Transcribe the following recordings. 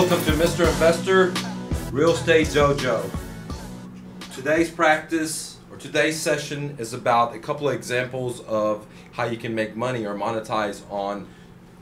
Welcome to Mr. Investor Real Estate Dojo. Today's practice or today's session is about a couple of examples of how you can make money or monetize on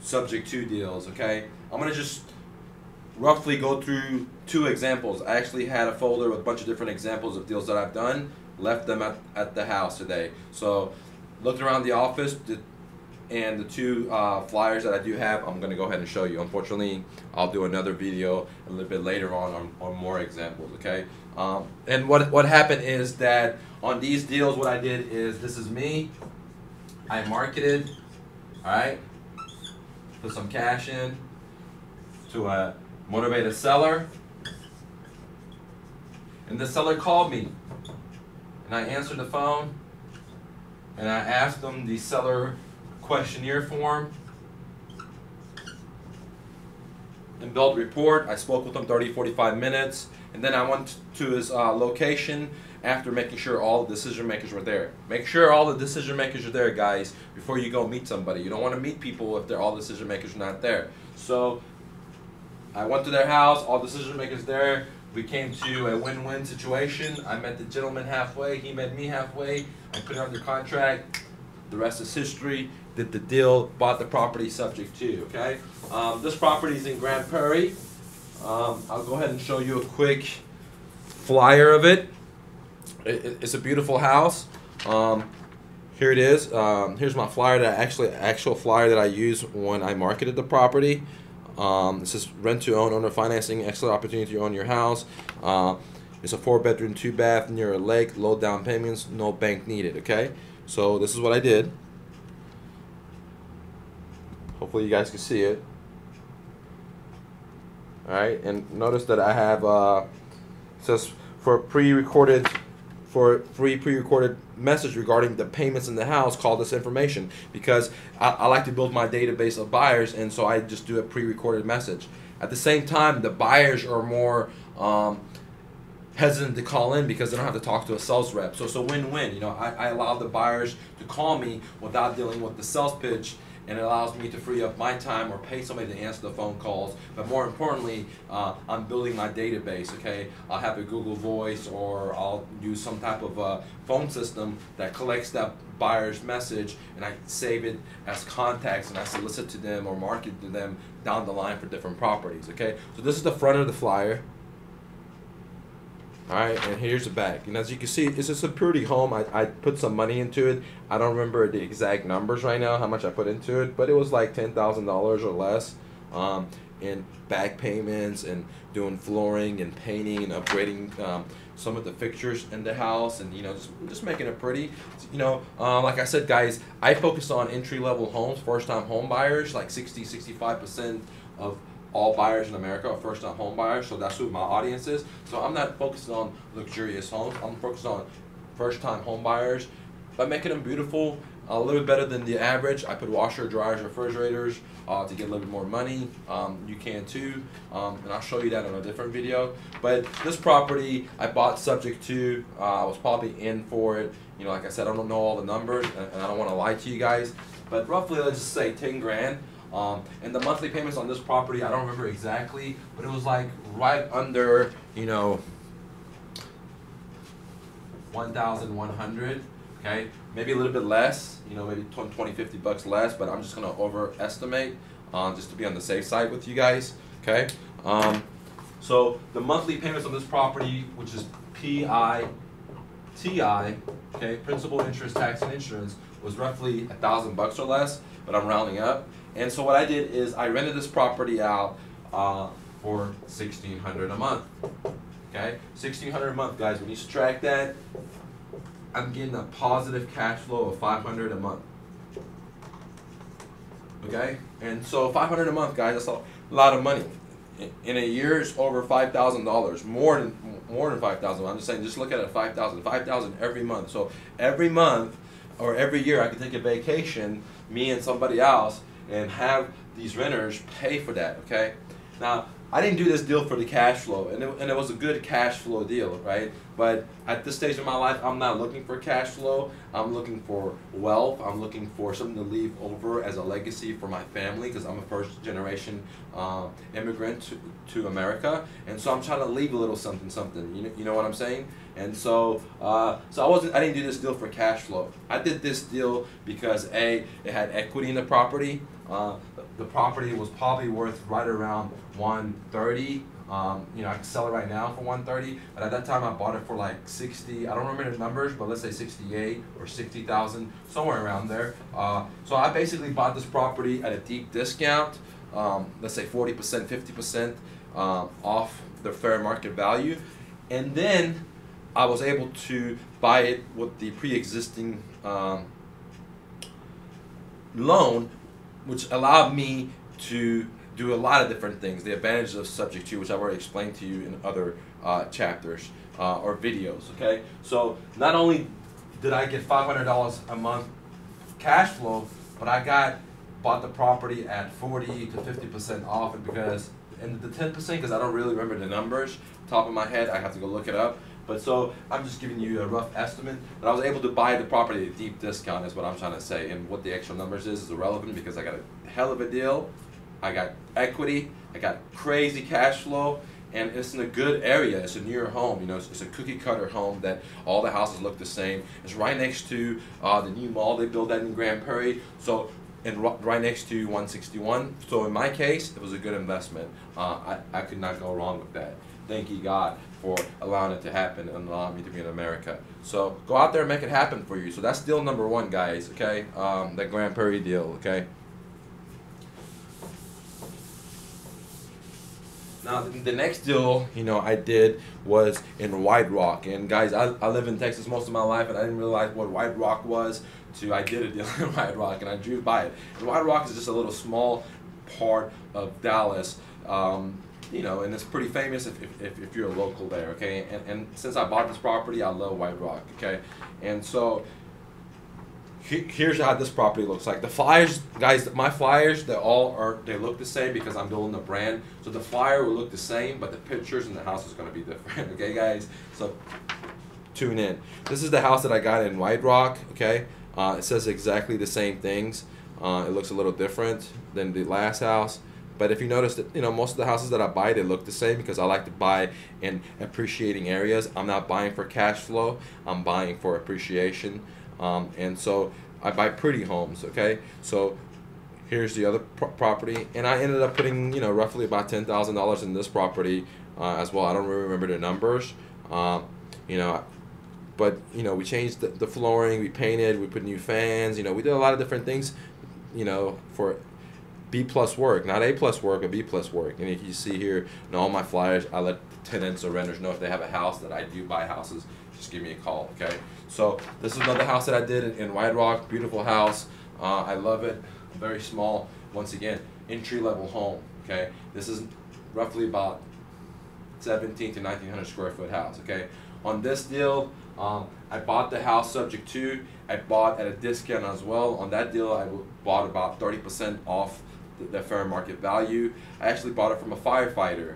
subject to deals. Okay, I'm gonna just roughly go through two examples. I actually had a folder with a bunch of different examples of deals that I've done, left them at the house today. So looked around the office, and the two flyers that I do have, I'm going to go ahead and show you. Unfortunately, I'll do another video a little bit later on more examples, okay? And what happened is that on these deals, what I did is, this is me. I marketed, all right? Put some cash in to a motivated seller. And the seller called me. And I answered the phone. And I asked them the seller questionnaire form and built report. I spoke with him 30-45 minutes, and then I went to his location after making sure all the decision makers were there. Make sure all the decision makers are there, guys, before you go meet somebody. You don't want to meet people if all decision makers are not there. So I went to their house, all decision makers there. We came to a win-win situation. I met the gentleman halfway, he met me halfway. I put it under contract. The rest is history. Did the deal, bought the property subject to, okay? This property is in Grand Prairie. I'll go ahead and show you a quick flyer of it. It's a beautiful house. Here it is. Here's my flyer, actual flyer that I use when I marketed the property. It says rent to own, owner financing, excellent opportunity to own your house. It's a 4-bedroom, 2-bath near a lake, low down payments, no bank needed, okay? So this is what I did. Hopefully you guys can see it. Alright, and notice that I have it says for free pre-recorded message regarding the payments in the house, call this information, because I like to build my database of buyers, and so I just do a pre-recorded message. At the same time, the buyers are more hesitant to call in because they don't have to talk to a sales rep. So it's a win-win. You know, I allow the buyers to call me without dealing with the sales pitch, and it allows me to free up my time or pay somebody to answer the phone calls. But more importantly, I'm building my database, okay? I'll have a Google Voice, or I'll use some type of phone system that collects that buyer's message, and I save it as contacts, and I solicit to them or market to them down the line for different properties, okay? So this is the front of the flyer. Alright, and here's the back. And as you can see, it's just a pretty home. I put some money into it. I don't remember the exact numbers right now, how much I put into it, but it was like $10,000 or less in back payments and doing flooring and painting and upgrading some of the fixtures in the house, and you know, just making it pretty. You know, like I said, guys, I focus on entry-level homes, first-time home buyers. Like 60-65% of all buyers in America are first-time home buyers, so that's who my audience is. So I'm not focusing on luxurious homes. I'm focused on first-time home buyers by making them beautiful, a little bit better than the average. I put washer, dryers, refrigerators to get a little bit more money. You can too, and I'll show you that in a different video. But this property I bought subject to. I was probably in for it. You know, like I said, I don't know all the numbers, and I don't want to lie to you guys. But roughly, let's just say 10 grand. And the monthly payments on this property, I don't remember exactly, but it was like right under, you know, 1,100, okay? Maybe a little bit less, you know, maybe 20, 50 bucks less, but I'm just going to overestimate just to be on the safe side with you guys, okay? So the monthly payments on this property, which is PITI, okay, principal, interest, tax, and insurance, was roughly $1,000 or less, but I'm rounding up. And so what I did is I rented this property out for $1,600 a month. Okay, $1,600 a month, guys. When you subtract that, I'm getting a positive cash flow of $500 a month. Okay, and so $500 a month, guys. That's a lot of money. In a year, it's over $5,000, more than $5,000. I'm just saying, just look at it, $5,000 every month. So every month or every year, I can take a vacation, me and somebody else, and have these renters pay for that, okay? Now, I didn't do this deal for the cash flow, and it was a good cash flow deal, right? But at this stage of my life, I'm not looking for cash flow. I'm looking for wealth. I'm looking for something to leave over as a legacy for my family, because I'm a first generation immigrant to America, and so I'm trying to leave a little something, something. You know what I'm saying? And so, I didn't do this deal for cash flow. I did this deal because it had equity in the property. The property was probably worth right around 130. I can sell it right now for 130, but at that time I bought it for like 60. I don't remember the numbers, but let's say 68 or 60,000, somewhere around there. So I basically bought this property at a deep discount. Let's say 40%, 50% off the fair market value, and then I was able to buy it with the pre-existing loan, which allowed me to do a lot of different things. The advantages of subject to, which I've already explained to you in other chapters or videos. Okay, so not only did I get $500 a month cash flow, but I bought the property at 40 to 50% off, and the 10%, because I don't really remember the numbers top of my head. I have to go look it up. But so I'm just giving you a rough estimate. But I was able to buy the property at a deep discount, is what I'm trying to say. And what the actual numbers is irrelevant, because I got a hell of a deal. I got equity. I got crazy cash flow, and it's in a good area. It's a newer home. It's a cookie cutter home that all the houses look the same. It's right next to the new mall they built in Grand Prairie. So. And right next to 161. So in my case, it was a good investment. I could not go wrong with that. Thank you, God, for allowing it to happen and allowing me to be in America. So go out there and make it happen for you. So that's deal number one, guys, okay? That Grand Prairie deal, okay? Now, the next deal, I did was in White Rock. And guys, I live in Texas most of my life, and I didn't realize what White Rock was till I did a deal in White Rock, and I drew by it. And White Rock is just a little small part of Dallas, and it's pretty famous if you're a local there, okay? And since I bought this property, I love White Rock, okay? And so here's how this property looks like. The flyers, guys, my flyers, they look the same because I'm building the brand. So the flyer will look the same, but the pictures in the house is going to be different, okay, guys? So tune in. This is the house that I got in White Rock, okay? It says exactly the same things. It looks a little different than the last house. But if you notice that, most of the houses that I buy, they look the same because I like to buy in appreciating areas. I'm not buying for cash flow. I'm buying for appreciation. And so I buy pretty homes, okay? So here's the other property. And I ended up putting, roughly about $10,000 in this property as well. I don't really remember the numbers. But we changed the flooring, we painted, we put new fans, we did a lot of different things, for B+ work, not A+ work, but B+ work. And if you see here, all my flyers, I let tenants or renters know if they have a house that I do buy houses, just give me a call, okay? So this is another house that I did in White Rock, beautiful house. I love it, very small, once again, entry-level home, okay? This is roughly about 1,700 to 1,900 square foot house, okay? On this deal, I bought the house subject to. I bought at a discount as well. On that deal, I bought about 30% off the fair market value. I actually bought it from a firefighter,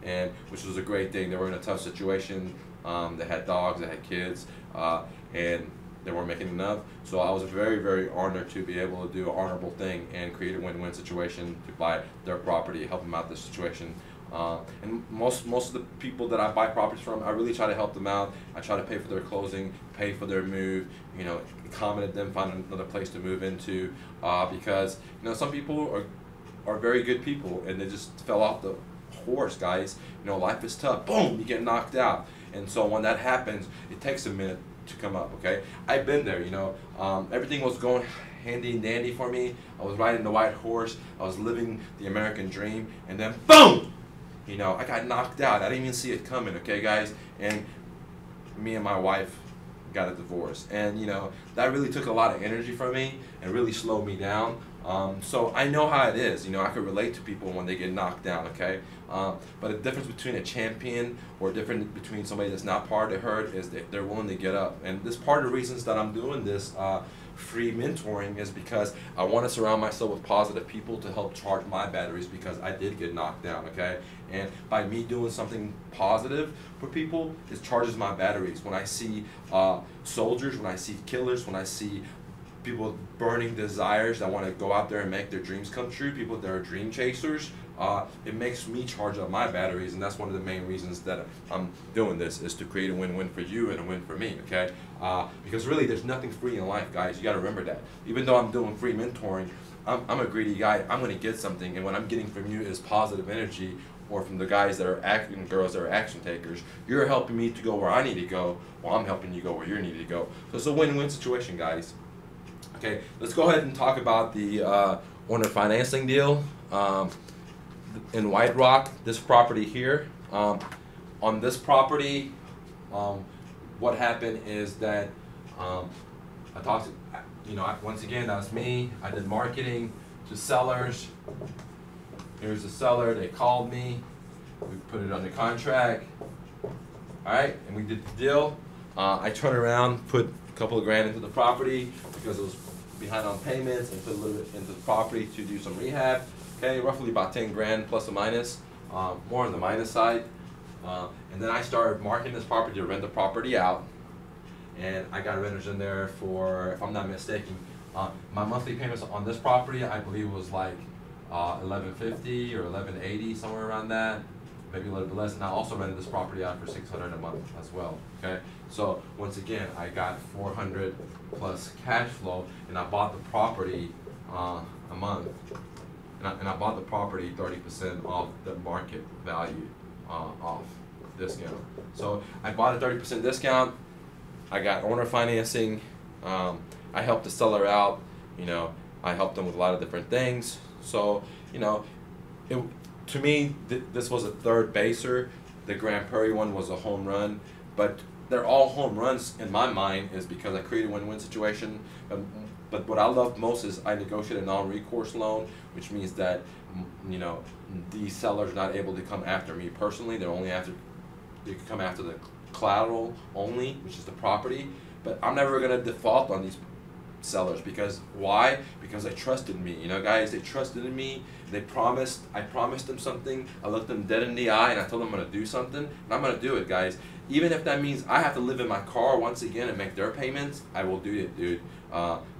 and which was a great thing. They were in a tough situation. They had dogs, they had kids, and they weren't making enough. So I was very, very honored to be able to do an honorable thing and create a win-win situation to buy their property, help them out this situation. And most of the people that I buy properties from, I really try to help them out. I try to pay for their closing, pay for their move, accommodate them, find another place to move into, because some people are very good people and they just fell off the horse, guys. Life is tough. Boom, you get knocked out. And so when that happens, it takes a minute to come up, okay? I've been there, everything was going handy and dandy for me. I was riding the white horse. I was living the American dream, and then boom! I got knocked out. I didn't even see it coming, okay, guys? And me and my wife got a divorce. And, that really took a lot of energy from me and really slowed me down. So I know how it is. You know, I can relate to people when they get knocked down. Okay, but the difference between a champion or difference between somebody that's not part of the herd is that they're willing to get up. And this part of the reasons that I'm doing this free mentoring is because I want to surround myself with positive people to help charge my batteries, because I did get knocked down. Okay, and by me doing something positive for people, it charges my batteries. When I see soldiers, when I see killers, when I see people burning desires that want to go out there and make their dreams come true, people that are dream chasers, it makes me charge up my batteries. And that's one of the main reasons that I'm doing this, is to create a win-win for you and a win for me. Okay, because really there's nothing free in life, guys. You got to remember that. Even though I'm doing free mentoring, I'm a greedy guy. I'm going to get something, and what I'm getting from you is positive energy, or from the guys that are acting, girls that are action takers. You're helping me to go where I need to go, while I'm helping you go where you need to go. So it's a win-win situation, guys. Okay, let's go ahead and talk about the owner financing deal in White Rock. This property here. On this property, what happened is that I talked to, once again, that's me. I did marketing to sellers. Here's the seller. They called me. We put it under contract. All right, and we did the deal. I turned around, put a couple of grand into the property because it was behind on payments, and put a little bit into the property to do some rehab. Okay, roughly about 10 grand plus or minus, more on the minus side. And then I started marketing this property to rent the property out, and I got renters in there for, if I'm not mistaken, my monthly payments on this property, I believe, was like $1150 or $1180, somewhere around that, maybe a little bit less. And I also rented this property out for $600 a month as well. Okay, so once again, I got 400 plus cash flow, and I bought the property a month, and I bought the property 30% off the market value off discount. So I bought a 30% discount. I got owner financing. I helped the seller out. I helped them with a lot of different things. So to me, this was a third baser. The Grand Prairie one was a home run, but they're all home runs in my mind, is because I created a win-win situation. But what I love most is I negotiated a non-recourse loan, which means that these sellers are not able to come after me personally. They can come after the collateral only, which is the property. But I'm never gonna default on these sellers, because why? Because they trusted me. Guys, they trusted in me. I promised them something. I looked them dead in the eye, and I told them I'm gonna do something, and I'm gonna do it, guys. Even if that means I have to live in my car once again and make their payments, I will do it, dude.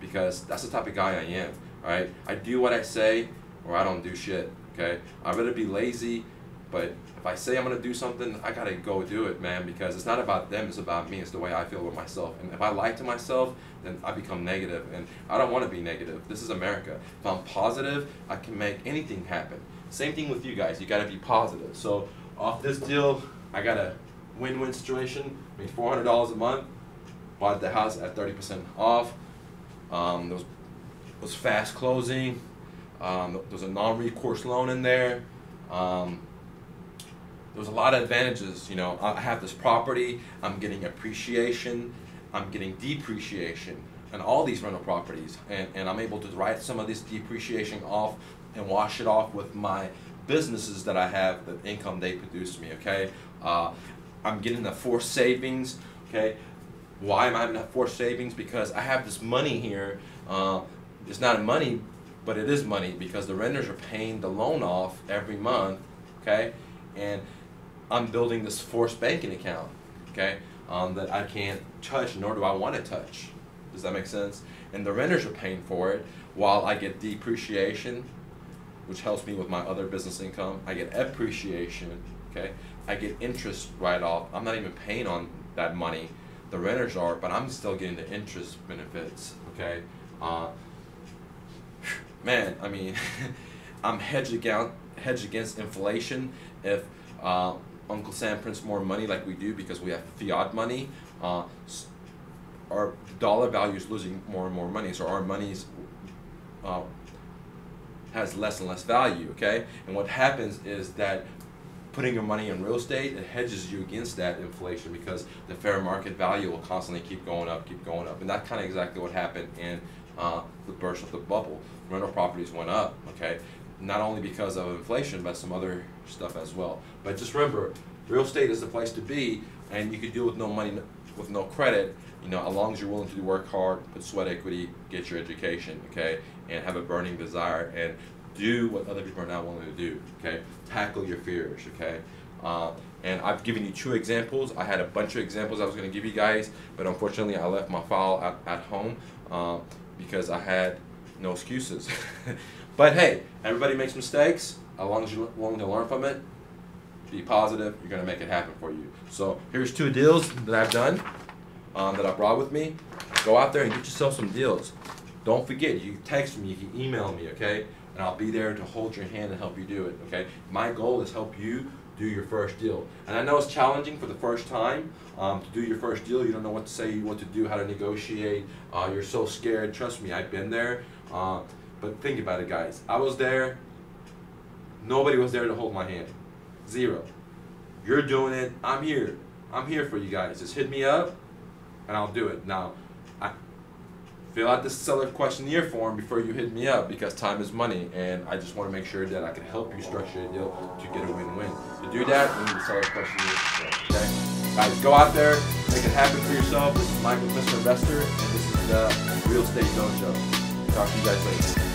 Because that's the type of guy I am. All right, I do what I say, or I don't do shit. Okay, I'd rather be lazy, but if I say I'm gonna do something, I gotta go do it, man. Because it's not about them; it's about me. It's the way I feel with myself. And if I lie to myself, then I become negative, and I don't want to be negative. This is America. If I'm positive, I can make anything happen. Same thing with you guys. You gotta be positive. So off this deal, I got a win-win situation. Made $400 a month. Bought the house at 30% off. There was fast closing. There was a non-recourse loan in there. There was a lot of advantages. I have this property. I'm getting appreciation. I'm getting depreciation on all these rental properties, and I'm able to write some of this depreciation off and wash it off with my businesses that I have, the income they produce me. Okay, I'm getting the forced savings. Okay, why am I having that forced savings? Because I have this money here. It's not money, but it is money, because the renters are paying the loan off every month. Okay, and I'm building this forced banking account. Okay, that I can't touch, nor do I want to touch. Does that make sense? And the renters are paying for it, while I get depreciation, which helps me with my other business income. I get appreciation. Okay, I get interest right off. I'm not even paying on that money. The renters are, but I'm still getting the interest benefits. Okay, man, I mean, I'm hedged against inflation. If Uncle Sam prints more money like we do, because we have fiat money, our dollar value is losing more and more money, so our money's has less and less value. Okay, and what happens is that putting your money in real estate, it hedges you against that inflation, because the fair market value will constantly keep going up, and that's kind of exactly what happened in the burst of the bubble. Rental properties went up, okay? Not only because of inflation, but some other stuff as well. But just remember, real estate is the place to be, and you can deal with no money, with no credit, you know, as long as you're willing to work hard, put sweat equity, get your education, okay, and have a burning desire, and do what other people are not willing to do, okay? Tackle your fears, okay? And I've given you 2 examples. I had a bunch of examples I was going to give you guys, but unfortunately I left my file at home because I had no excuses. But hey, everybody makes mistakes. As long as you're willing to learn from it, be positive, you're going to make it happen for you. So here's 2 deals that I've done that I brought with me. Go out there and get yourself some deals. Don't forget, you can text me, you can email me, okay? And I'll be there to hold your hand and help you do it, okay? My goal is help you do your first deal. And I know it's challenging for the first time to do your first deal. You don't know what to say, what to do, how to negotiate. You're so scared. Trust me, I've been there. But think about it, guys. I was there. Nobody was there to hold my hand. 0. You're doing it. I'm here. I'm here for you guys. Just hit me up, and I'll do it. Now, fill out the seller questionnaire form before you hit me up, because time is money, and I just want to make sure that I can help you structure a deal to get a win-win. To do that, you need the seller questionnaire. Okay, guys, go out there, make it happen for yourself. This is Michael, Mr. Investor, and this is the Real Estate Dojo. Talk to you guys later.